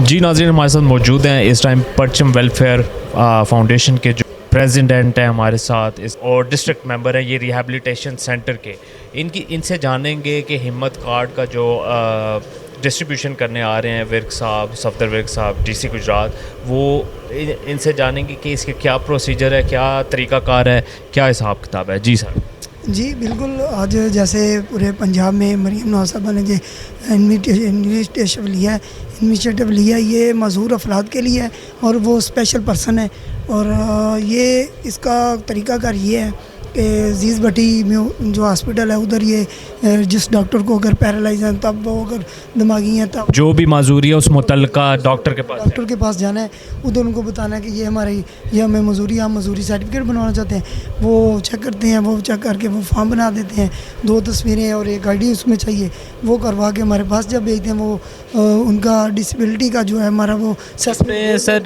جی ناظرین ہمارے ساتھ موجود ہیں اس ٹائم پرچم ویلفیئر فاؤنڈیشن کے جو پریزیڈنٹ ہیں ہمارے ساتھ اور ڈسٹرکٹ ممبر ہیں یہ ریہیبلیٹیشن سینٹر کے. ان سے جانیں گے کہ ہمت کارڈ کا جو ڈسٹریبیوشن کرنے آ رہے ہیں ورک صاحب صفدر ورک صاحب ڈی سی گجرات, وہ ان سے جانیں گے کہ اس کے کیا پروسیجر ہے, کیا طریقہ کار ہے, کیا حساب کتاب ہے. جی سر. جی بالکل. آج جیسے پورے پنجاب میں مریم نواز صاحبہ نے جو انیشیٹو لیا ہے یہ معذور افراد کے لیے ہے اور وہ اسپیشل پرسن ہے. اور یہ اس کا طریقہ کار یہ ہے کہ عزیز بٹی میں جو ہاسپٹل ہے ادھر یہ جس ڈاکٹر کو اگر پیرالائز ہیں تب وہ اگر دماغی ہیں تب جو بھی معذوری ہے اس متعلقہ ڈاکٹر کے پاس جانا ہے. ادھر ان کو بتانا ہے کہ یہ ہمیں مزوری ہم مزوری سرٹیفکیٹ بنوانا چاہتے ہیں. وہ چیک کرتے ہیں, وہ چیک کر کے وہ فارم بنا دیتے ہیں. 2 تصویریں اور ایک ID اس میں چاہیے. وہ کروا کے ہمارے پاس جب بھیجتے ہیں وہ ان کا ڈسیبلٹی کا جو ہے ہمارا وہ سر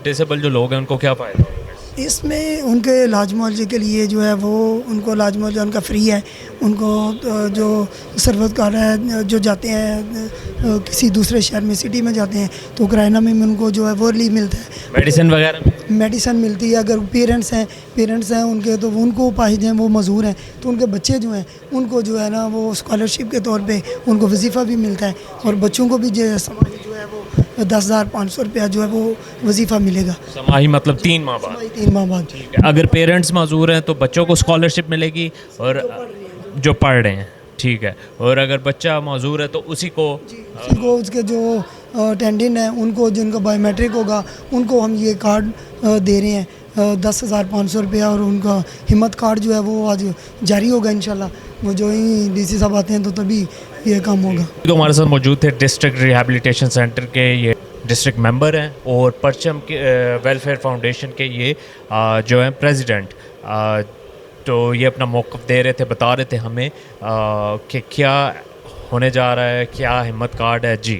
ڈسیبل جو لوگ ہیں ان کو کیا فائدہ ہے اس میں؟ ان کے علاج معالجے کے لیے جو ہے وہ ان کو علاج معالجہ ان کا فری ہے. ان کو جو سروت کار ہے جو جاتے ہیں کسی دوسرے شہر میں سٹی میں جاتے ہیں تو کرائنا میں ان کو جو ہے وہ ریلیف ملتا ہے. میڈیسن وغیرہ میڈیسن ملتی ہے. اگر پیرنٹس ہیں ان کے تو ان کو پاہج ہیں وہ معذور ہیں تو ان کے بچے جو ہیں ان کو جو ہے نا وہ اسکالرشپ کے طور پہ ان کو وظیفہ بھی ملتا ہے. اور بچوں کو بھی جو ہے وہ 10,500 روپیہ جو ہے وہ وظیفہ ملے گا سماہی, مطلب 3 ماہ بعد. اگر پیرنٹس معذور ہیں تو بچوں کو اسکالرشپ ملے گی اور جو پڑھ رہے ہیں, ٹھیک ہے. اور اگر بچہ معذور ہے تو اسی کو اس کے جو اٹینڈنٹ ہیں ان کو جن کا بایو میٹرک ہوگا ان کو ہم یہ کارڈ دے رہے ہیں 10,500 روپیہ. اور ان کا ہمت کارڈ جو ہے وہ آج جاری ہوگا انشاءاللہ. وہ جو ہی ڈی سی صاحب آتے ہیں تو تبھی یہ کام ہوگا. تو ہمارے ساتھ موجود تھے ڈسٹرکٹ ریہیبلیٹیشن سینٹر کے یہ ڈسٹرکٹ ممبر ہیں اور پرچم کے ویلفیئر فاؤنڈیشن کے یہ جو ہیں پریزیڈنٹ. تو یہ اپنا موقف دے رہے تھے, بتا رہے تھے ہمیں کہ کیا ہونے جا رہا ہے, کیا ہمت کارڈ ہے. جی